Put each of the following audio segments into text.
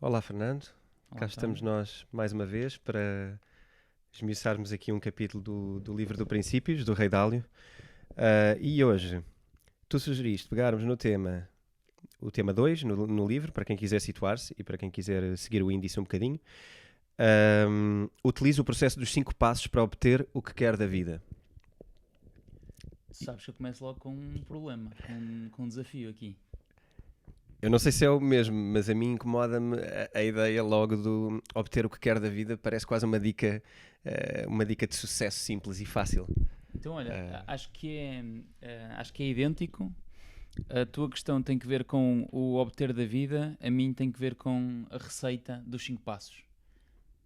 Olá, Fernando. Olá, Cá António. estamos nós mais uma vez para esmiuçarmos aqui um capítulo do livro do Princípios, do Rei Dálio. E hoje, tu sugeriste pegarmos no tema, o tema 2 no livro, para quem quiser situar-se e para quem quiser seguir o índice um bocadinho. Utiliza o processo dos 5 passos para obter o que quer da vida. Sabes que eu começo logo com um problema, com um desafio aqui. Eu não sei se é o mesmo, mas a mim incomoda-me a ideia logo do obter o que quer da vida. Parece quase uma dica de sucesso simples e fácil. Então, olha, Ah, acho que é idêntico. A tua questão tem que ver com o obter da vida, a mim tem que ver com a receita dos 5 passos.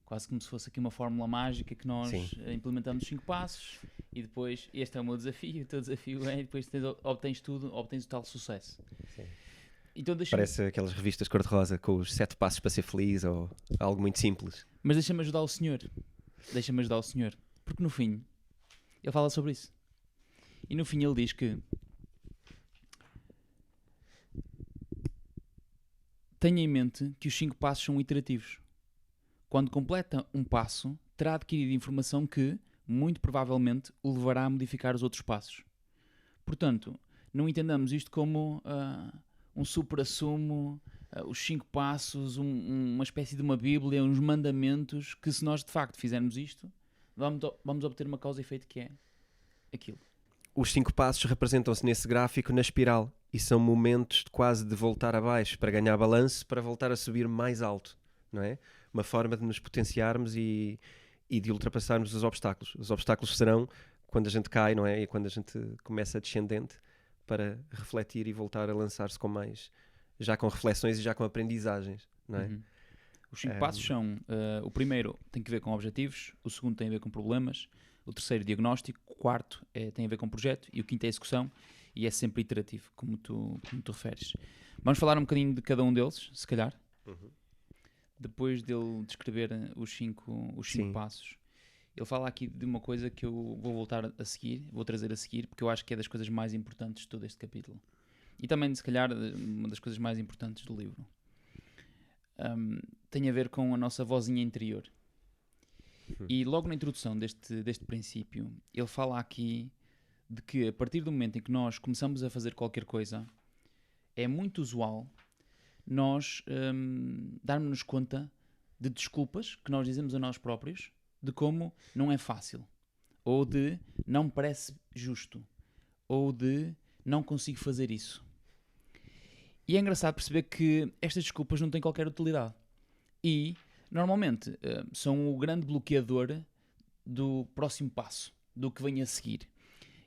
Quase como se fosse aqui uma fórmula mágica que sim. nós implementamos os 5 passos e depois, este é o meu desafio, o teu desafio é, e depois obtens tudo, obtens o tal sucesso. Sim. Então deixa-me, Parece aquelas revistas cor-de-rosa com os 7 passos para ser feliz ou algo muito simples. mas deixa-me ajudar o senhor. Deixa-me ajudar o senhor. Porque no fim, ele fala sobre isso. E no fim ele diz que tenha em mente que os 5 passos são iterativos. Quando completa um passo, terá adquirido informação que, muito provavelmente, o levará a modificar os outros passos. Portanto, não entendamos isto como um supra-sumo, os 5 passos, uma espécie de uma bíblia, uns mandamentos, que se nós de facto fizermos isto, vamos obter uma causa e efeito que é aquilo. Os 5 passos representam-se nesse gráfico na espiral e são momentos de quase de voltar abaixo para ganhar balanço, para voltar a subir mais alto, não é? Uma forma de nos potenciarmos e de ultrapassarmos os obstáculos. Os obstáculos serão quando a gente cai, não é? E quando a gente começa descendente, para refletir e voltar a lançar-se com mais, já com reflexões e já com aprendizagens, não é? Uhum. Os 5 passos são: o primeiro tem que ver com objetivos, o segundo tem a ver com problemas, o terceiro diagnóstico, o quarto tem a ver com projeto e o quinto é execução e é sempre iterativo, como tu referes. Vamos falar um bocadinho de cada um deles, se calhar, Uhum. depois dele descrever os cinco Sim, passos. Ele fala aqui de uma coisa que eu vou voltar a seguir, vou trazer a seguir, porque eu acho que é das coisas mais importantes de todo este capítulo. E também, se calhar, uma das coisas mais importantes do livro. Tem a ver com a nossa vozinha interior. E logo na introdução deste princípio, ele fala aqui de que a partir do momento em que nós começamos a fazer qualquer coisa, é muito usual nós darmos-nos conta de desculpas que nós dizemos a nós próprios de como não é fácil, ou de não me parece justo, ou de não consigo fazer isso. E é engraçado perceber que estas desculpas não têm qualquer utilidade. E, normalmente, são o grande bloqueador do próximo passo, do que vem a seguir.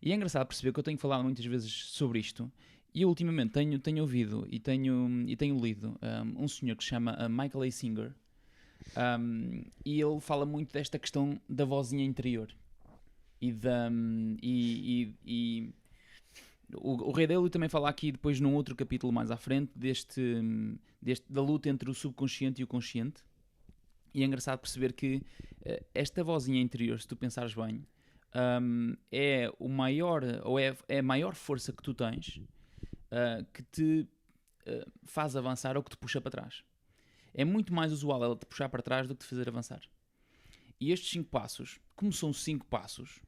E é engraçado perceber que eu tenho falado muitas vezes sobre isto. E eu ultimamente tenho ouvido e tenho lido um senhor que se chama Michael A. Singer. E ele fala muito desta questão da vozinha interior. E, da, e o Rei Dalio também fala aqui depois num outro capítulo mais à frente da luta entre o subconsciente e o consciente. E é engraçado perceber que esta vozinha interior, se tu pensares bem, é o maior, ou é a maior força que tu tens que te faz avançar ou que te puxa para trás. É muito mais usual ela te puxar para trás do que te fazer avançar. E estes 5 passos, como são 5 passos,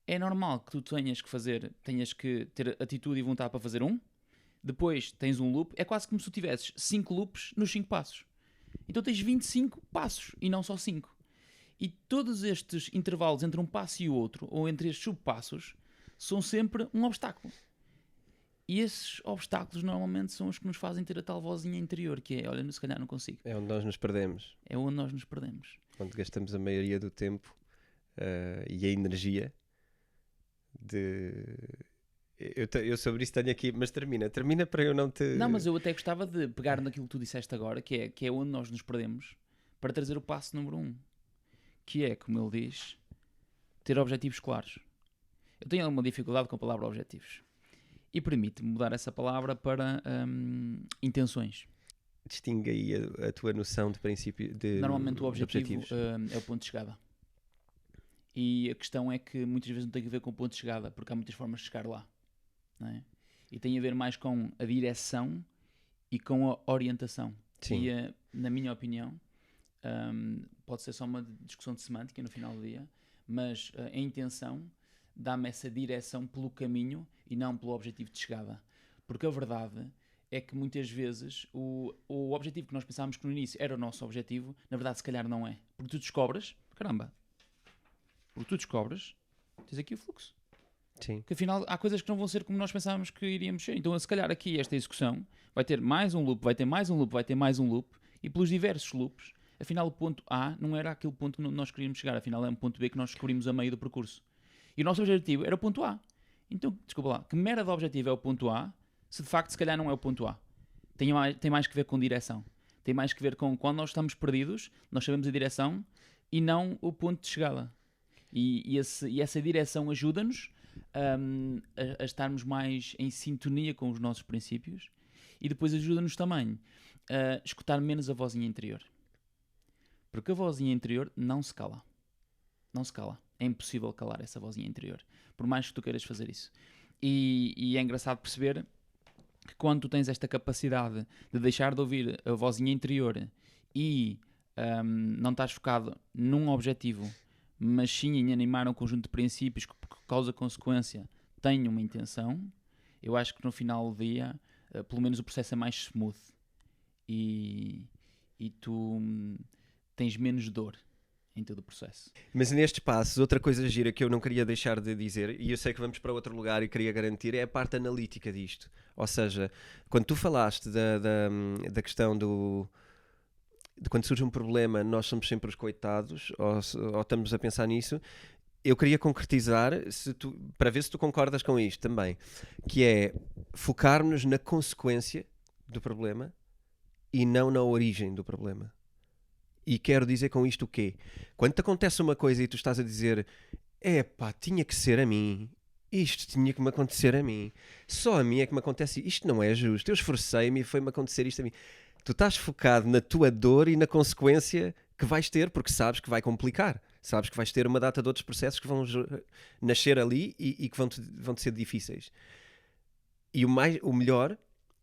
é normal que tu tenhas que ter atitude e vontade para fazer um, depois tens um loop, é quase como se tu tivesses 5 loops nos 5 passos. Então tens 25 passos e não só 5. E todos estes intervalos entre um passo e o outro, ou entre estes subpassos, são sempre um obstáculo. E esses obstáculos normalmente são os que nos fazem ter a tal vozinha interior, que é, olha, se calhar não consigo. é onde nós nos perdemos, É onde nós nos perdemos. onde gastamos a maioria do tempo e a energia de. Eu sobre isso tenho aqui, mas termina para eu não te. Não, mas eu até gostava de pegar naquilo que tu disseste agora, que é onde nós nos perdemos, para trazer o passo número 1, que é, como ele diz, ter objetivos claros. Eu tenho alguma dificuldade com a palavra objetivos. E permite-me mudar essa palavra para intenções. Distingue aí a tua noção de princípio Normalmente o de objetivo objetivos. é o ponto de chegada. E a questão é que muitas vezes não tem a ver com o ponto de chegada, porque há muitas formas de chegar lá. Não é? E tem a ver mais com a direção e com a orientação. Sim. E, na minha opinião, pode ser só uma discussão de semântica no final do dia, mas a intenção dá-me essa direção pelo caminho e não pelo objetivo de chegada. Porque a verdade é que muitas vezes o objetivo que nós pensávamos que no início era o nosso objetivo, na verdade se calhar não é. Porque tu descobres, tens aqui o fluxo. Sim. Que afinal há coisas que não vão ser como nós pensávamos que iríamos ser. Então se calhar aqui esta execução vai ter mais um loop, vai ter mais um loop, vai ter mais um loop, e pelos diversos loops, afinal o ponto A não era aquele ponto que nós queríamos chegar, afinal é um ponto B que nós descobrimos a meio do percurso. E o nosso objetivo era o ponto A. Então, desculpa lá, que merda de objetivo é o ponto A, se de facto se calhar não é o ponto A? Tem mais que ver com direção. Tem mais que ver com quando nós estamos perdidos, nós sabemos a direção e não o ponto de chegada. E essa direção ajuda-nos a estarmos mais em sintonia com os nossos princípios e depois ajuda-nos também a escutar menos a vozinha interior. Porque a vozinha interior não se cala. Não se cala. É impossível calar essa vozinha interior. Por mais que tu queiras fazer isso. E é engraçado perceber que quando tu tens esta capacidade de deixar de ouvir a vozinha interior e não estás focado num objetivo, mas sim em animar um conjunto de princípios que, por causa-consequência, têm uma intenção, eu acho que no final do dia, pelo menos o processo é mais smooth. E tu tens menos dor em todo o processo. Mas nestes passos, outra coisa gira que eu não queria deixar de dizer, e eu sei que vamos para outro lugar e queria garantir, é a parte analítica disto. Ou seja, quando tu falaste da questão de quando surge um problema, nós somos sempre os coitados, ou estamos a pensar nisso, eu queria concretizar, para ver se tu concordas com isto também, que é focarmos na consequência do problema e não na origem do problema. E quero dizer com isto o quê? Quando te acontece uma coisa e tu estás a dizer epá, tinha que ser a mim, isto tinha que me acontecer a mim, só a mim é que me acontece, isto não é justo, eu esforcei-me e foi-me acontecer isto a mim. Tu estás focado na tua dor e na consequência que vais ter, porque sabes que vai complicar, sabes que vais ter uma data de outros processos que vão nascer ali e que vão-te ser difíceis. E o melhor,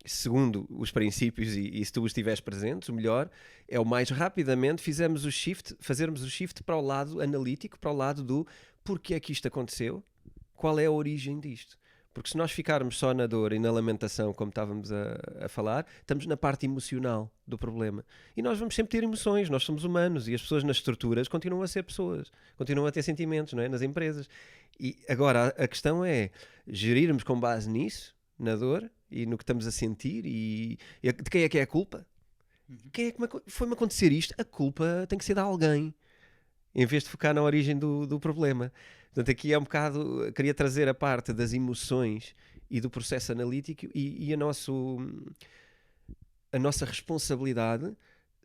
segundo os princípios e se tu os estiveres presentes, o melhor é o mais rapidamente fazermos o shift para o lado analítico, para o lado do porquê é que isto aconteceu, qual é a origem disto. Porque se nós ficarmos só na dor e na lamentação, como estávamos a falar, estamos na parte emocional do problema. E nós vamos sempre ter emoções, nós somos humanos e as pessoas nas estruturas continuam a ser pessoas, continuam a ter sentimentos, não é? Nas empresas. E agora a questão é gerirmos com base nisso, na dor e no que estamos a sentir e de quem é a culpa? Quem é que foi-me acontecer isto? A culpa tem que ser de alguém, em vez de focar na origem do problema. Portanto, aqui é um bocado, queria trazer a parte das emoções e do processo analítico e a nossa responsabilidade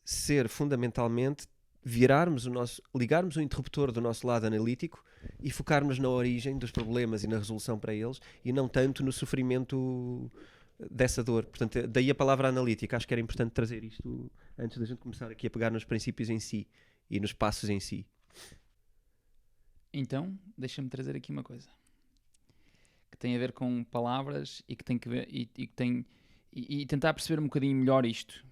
ser fundamentalmente ligarmos o interruptor do nosso lado analítico e focarmos na origem dos problemas e na resolução para eles e não tanto no sofrimento dessa dor. Portanto, daí a palavra analítica. Acho que era importante trazer isto antes da gente começar aqui a pegar nos princípios em si e nos passos em si. Então, deixa-me trazer aqui uma coisa que tem a ver com palavras e que tem que ver e tentar perceber um bocadinho melhor isto.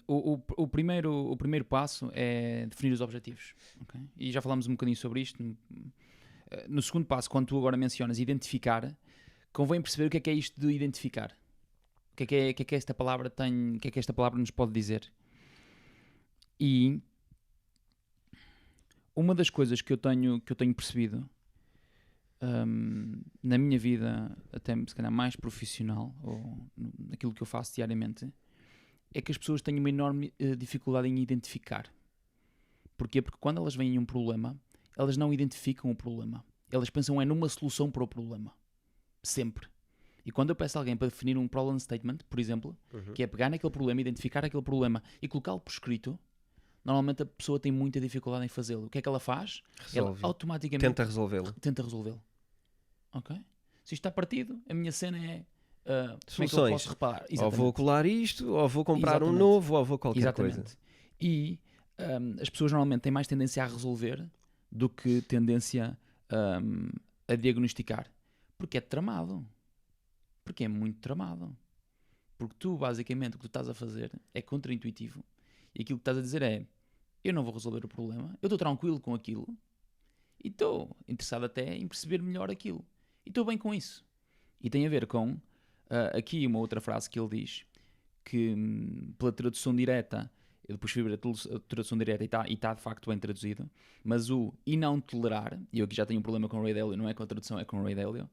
O primeiro passo é definir os objetivos, okay? E já falámos um bocadinho sobre isto. No segundo passo, quando tu agora mencionas identificar, convém perceber o que é isto de identificar. O que é que esta palavra tem, o que é que esta palavra nos pode dizer. E uma das coisas que eu tenho percebido na minha vida, até se calhar mais profissional, ou naquilo que eu faço diariamente, é que as pessoas têm uma enorme dificuldade em identificar. Porquê? Porque quando elas veem um problema, elas não identificam o problema. Elas pensam numa solução para o problema. Sempre. E quando eu peço a alguém para definir um problem statement, por exemplo, que é pegar naquele problema, identificar aquele problema e colocá-lo por escrito, normalmente a pessoa tem muita dificuldade em fazê-lo. O que é que ela faz? Resolve. Ela automaticamente Tenta resolvê-lo. Ok? Se isto está partido, a minha cena é como é que eu posso reparar? Exatamente. Ou vou colar isto, ou vou comprar um novo, ou vou qualquer coisa. E as pessoas normalmente têm mais tendência a resolver do que tendência a diagnosticar. Porque é tramado. Porque é muito tramado. Porque tu, basicamente, o que tu estás a fazer é contra-intuitivo. E aquilo que estás a dizer é: eu não vou resolver o problema, eu estou tranquilo com aquilo e estou interessado até em perceber melhor aquilo. E estou bem com isso. E tem a ver com aqui uma outra frase que ele diz, que pela tradução direta, eu depois fui ver a tradução direta e está de facto bem traduzido, mas o e não tolerar, e eu aqui já tenho um problema com o Ray Dalio, não é com a tradução, é com o Ray Dalio,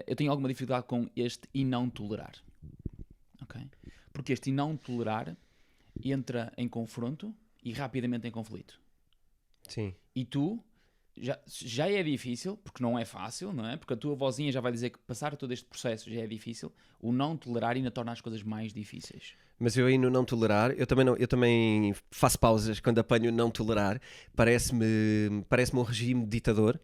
eu tenho alguma dificuldade com este e não tolerar. Okay? Porque este e não tolerar entra em confronto e rapidamente em conflito. Sim. E tu, já é difícil, porque não é fácil, não é? Porque a tua vozinha já vai dizer que passar todo este processo já é difícil. O não tolerar ainda torna as coisas mais difíceis. Mas eu aí no não tolerar, eu também faço pausas quando apanho não tolerar. Parece-me um regime ditador,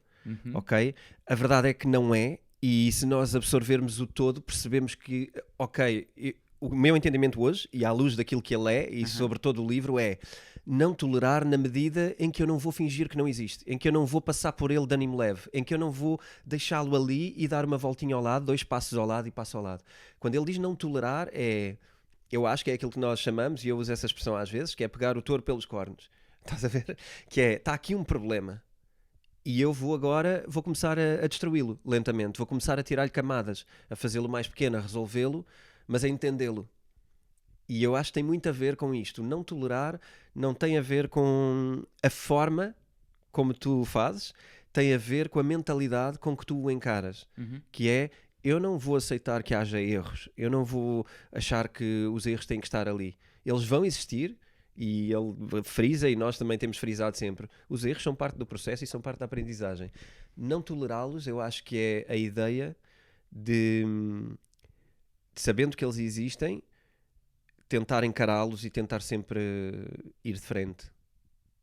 ok? A verdade é que não é, e se nós absorvermos o todo, percebemos que, ok, o meu entendimento hoje, e à luz daquilo que ele é, e sobre todo o livro, é não tolerar na medida em que eu não vou fingir que não existe, em que eu não vou passar por ele de ânimo leve, em que eu não vou deixá-lo ali e dar uma voltinha ao lado, 2 passos ao lado e passo ao lado. Quando ele diz não tolerar, eu acho que é aquilo que nós chamamos, e eu uso essa expressão às vezes, que é pegar o touro pelos cornos. Estás a ver? Que é, está aqui um problema. E eu vou começar a destruí-lo lentamente, vou começar a tirar-lhe camadas, a fazê-lo mais pequeno, a resolvê-lo, mas a entendê-lo. E eu acho que tem muito a ver com isto. Não tolerar não tem a ver com a forma como tu o fazes, tem a ver com a mentalidade com que tu o encaras. Que é, eu não vou aceitar que haja erros, eu não vou achar que os erros têm que estar ali. Eles vão existir, e ele frisa, e nós também temos frisado sempre, os erros são parte do processo e são parte da aprendizagem. Não tolerá-los, eu acho que é a ideia de sabendo que eles existem, tentar encará-los e tentar sempre ir de frente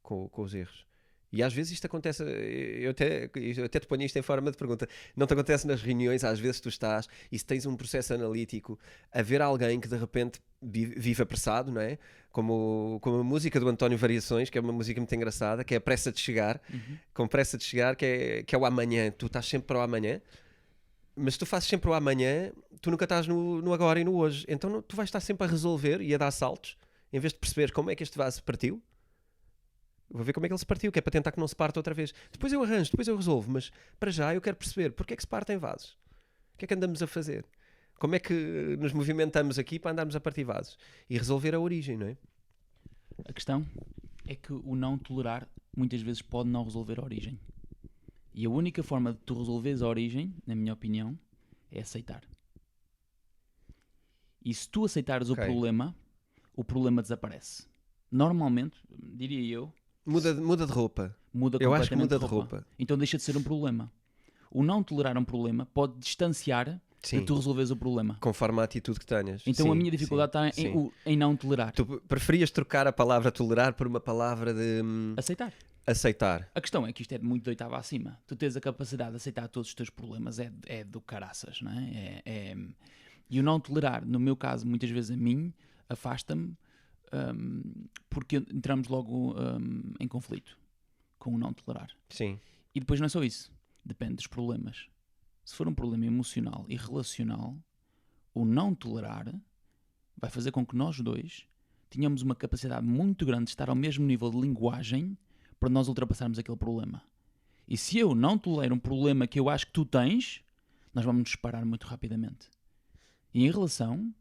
com os erros. E às vezes isto acontece, eu até te ponho isto em forma de pergunta, não te acontece nas reuniões, às vezes tu estás e se tens um processo analítico, a ver alguém que de repente vive apressado, não é? Como a música do António Variações, que é uma música muito engraçada, que é a pressa de chegar, com pressa de chegar, que é o amanhã, tu estás sempre para o amanhã, mas se tu fazes sempre o amanhã, tu nunca estás no agora e no hoje, então tu vais estar sempre a resolver e a dar saltos, em vez de perceber como é que este vaso partiu. Vou ver como é que ele se partiu, que é para tentar que não se parta outra vez. Depois eu arranjo, depois eu resolvo, mas para já eu quero perceber porque é que se partem vasos. O que é que andamos a fazer? Como é que nos movimentamos aqui para andarmos a partir vasos? E resolver a origem, não é? A questão é que o não tolerar muitas vezes pode não resolver a origem. E a única forma de tu resolveres a origem, na minha opinião, é aceitar. E se tu aceitares o problema desaparece. Normalmente, diria eu, muda de roupa. Muda eu acho que completamente muda de roupa. Então deixa de ser um problema. O não tolerar um problema pode distanciar de tu resolveres o problema. Conforme a atitude que tenhas. Então a minha dificuldade está em não tolerar. Tu preferias trocar a palavra tolerar por uma palavra de... Aceitar. A questão é que isto é muito de oitava acima. Tu tens a capacidade de aceitar todos os teus problemas, é do caraças, não é? E o não tolerar, no meu caso, muitas vezes a mim, afasta-me porque entramos logo em conflito com o não tolerar. Sim. E depois não é só isso. Depende dos problemas. Se for um problema emocional e relacional, o não tolerar vai fazer com que nós dois tenhamos uma capacidade muito grande de estar ao mesmo nível de linguagem para nós ultrapassarmos aquele problema. E se eu não tolero um problema que eu acho que tu tens, nós vamos nos separar muito rapidamente. E em relação,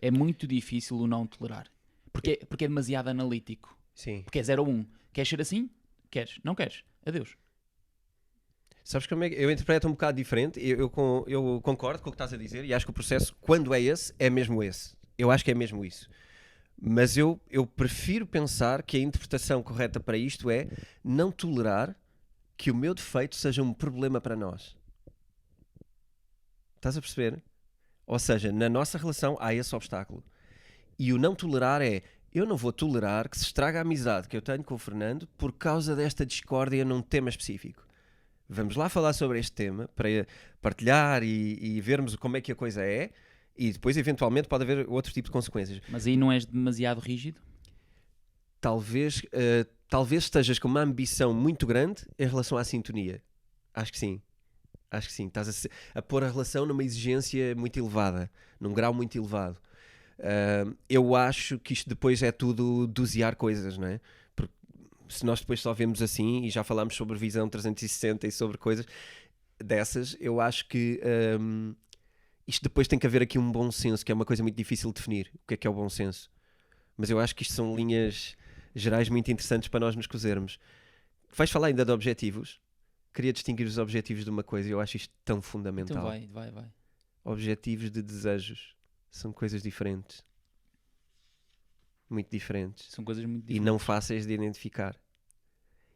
é muito difícil o não tolerar. Porque é demasiado analítico. Sim. Porque é 0 ou 1. Queres ser assim? Queres. Não queres? Adeus. Sabes como é que eu interpreto um bocado diferente? Eu concordo com o que estás a dizer e acho que o processo, quando é esse, é mesmo esse. Eu acho que é mesmo isso. Mas eu prefiro pensar que a interpretação correta para isto é não tolerar que o meu defeito seja um problema para nós. Estás a perceber? Ou seja, na nossa relação há esse obstáculo. E o não tolerar é, eu não vou tolerar que se estrague a amizade que eu tenho com o Fernando por causa desta discórdia num tema específico. Vamos lá falar sobre este tema para partilhar e vermos como é que a coisa é. E depois, eventualmente, pode haver outro tipo de consequências. Mas aí não és demasiado rígido? Talvez estejas com uma ambição muito grande em relação à sintonia. Acho que sim. Acho que sim. Estás a pôr a relação numa exigência muito elevada, num grau muito elevado. Eu acho que isto depois é tudo dosear coisas, não é? Porque se nós depois só vemos assim, e já falámos sobre visão 360 e sobre coisas dessas, eu acho que isto depois tem que haver aqui um bom senso, que é uma coisa muito difícil de definir. O que é o bom senso? Mas eu acho que isto são linhas gerais muito interessantes para nós nos cozermos. Vais falar ainda de objetivos? Queria distinguir os objetivos de uma coisa e eu acho isto tão Então fundamental. vai. Objetivos de desejos são coisas diferentes. Muito diferentes. São coisas muito E diferentes. não fáceis de identificar.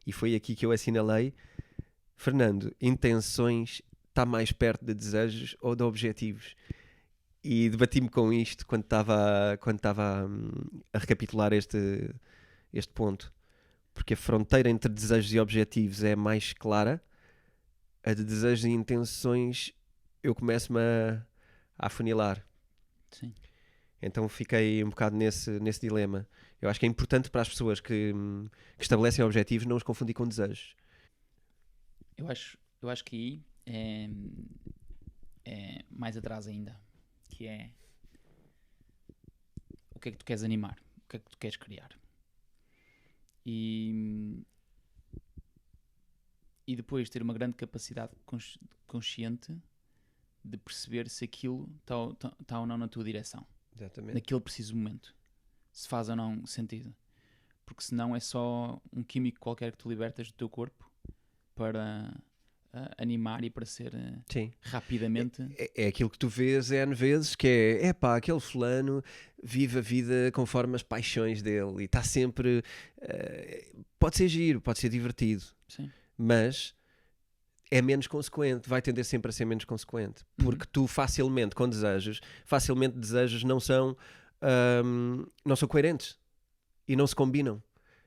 E foi aqui que eu assinalei, Fernando, intenções está mais perto de desejos ou de objetivos? E debati-me com isto quando estava a recapitular este ponto. Porque a fronteira entre desejos e objetivos é mais clara. A de desejos e intenções eu começo-me a afunilar. Sim. Então fiquei um bocado nesse dilema. Eu acho que é importante para as pessoas que estabelecem objetivos não os confundir com desejos. Eu acho que aí é mais atrás ainda. Que é o que é que tu queres animar? O que é que tu queres criar? E depois ter uma grande capacidade consciente de perceber se aquilo está ou não na tua direção. Exatamente. Naquele preciso momento. Se faz ou não sentido. Porque senão é só um químico qualquer que tu libertas do teu corpo para animar e para ser rapidamente... É aquilo que tu vês N vezes, que é pá, aquele fulano vive a vida conforme as paixões dele e está sempre... pode ser giro, pode ser divertido. Sim. Mas é menos consequente, vai tender sempre a ser menos consequente, porque tu facilmente desejos não são coerentes e não se combinam.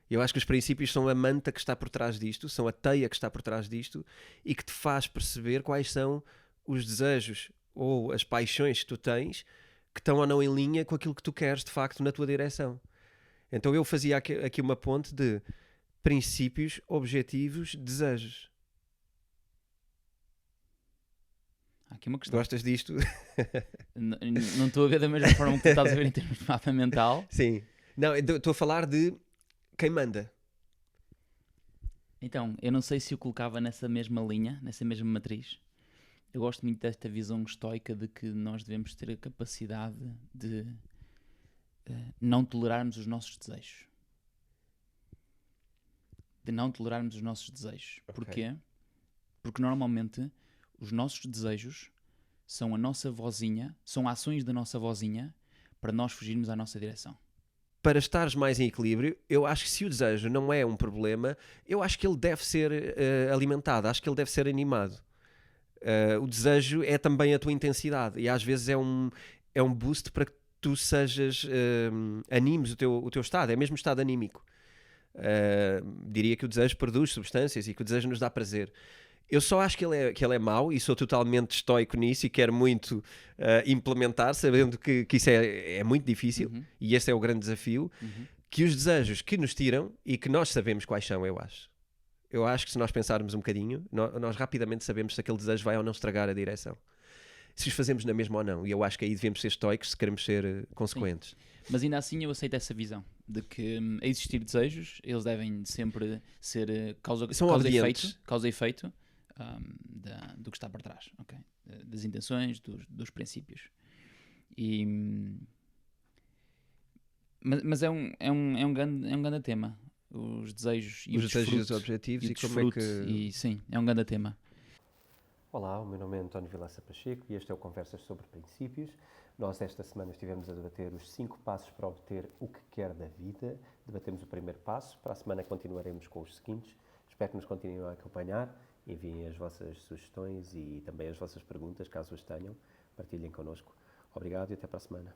Eu acho que os princípios são a manta que está por trás disto, são a teia que está por trás disto e que te faz perceber quais são os desejos ou as paixões que tu tens que estão ou não em linha com aquilo que tu queres de facto na tua direção. Então eu fazia aqui uma ponte de princípios, objetivos, desejos. Há aqui uma questão. Gostas disto? Não estou a ver da mesma forma que tu estás a ver em termos de mapa mental. Sim. Não, estou a falar de quem manda. Então, eu não sei se o colocava nessa mesma linha, nessa mesma matriz. Eu gosto muito desta visão estoica de que nós devemos ter a capacidade de não tolerarmos os nossos desejos. De não tolerarmos os nossos desejos. Okay. Porquê? Porque normalmente os nossos desejos são a nossa vozinha, são ações da nossa vozinha para nós fugirmos à nossa direção. Para estares mais em equilíbrio, eu acho que se o desejo não é um problema, eu acho que ele deve ser alimentado, acho que ele deve ser animado. O desejo é também a tua intensidade e às vezes é um boost para que tu sejas, animes o teu estado, é mesmo estado anímico. Diria que o desejo produz substâncias e que o desejo nos dá prazer. Eu só acho que ele é mau e sou totalmente estoico nisso e quero muito implementar, sabendo que isso é muito difícil e esse é o grande desafio, que os desejos que nos tiram e que nós sabemos quais são, eu acho. Eu acho que se nós pensarmos um bocadinho, nós rapidamente sabemos se aquele desejo vai ou não estragar a direção. Se os fazemos na mesma ou não. E eu acho que aí devemos ser estoicos se queremos ser consequentes. Sim. Mas ainda assim eu aceito essa visão de que a existir desejos, eles devem sempre ser causa e efeito do que está por trás, okay? Das intenções, dos princípios. Mas é um grande tema. Os desejos e os desejos, os objetivos e como é que... E, sim, é um grande tema. Olá, o meu nome é António Vilaça Pacheco e este é o Conversas sobre Princípios. Nós esta semana estivemos a debater os 5 passos para obter o que quer da vida. Debatemos o primeiro passo, para a semana continuaremos com os seguintes. Espero que nos continuem a acompanhar, enviem as vossas sugestões e também as vossas perguntas, caso as tenham. Partilhem connosco. Obrigado e até para a semana.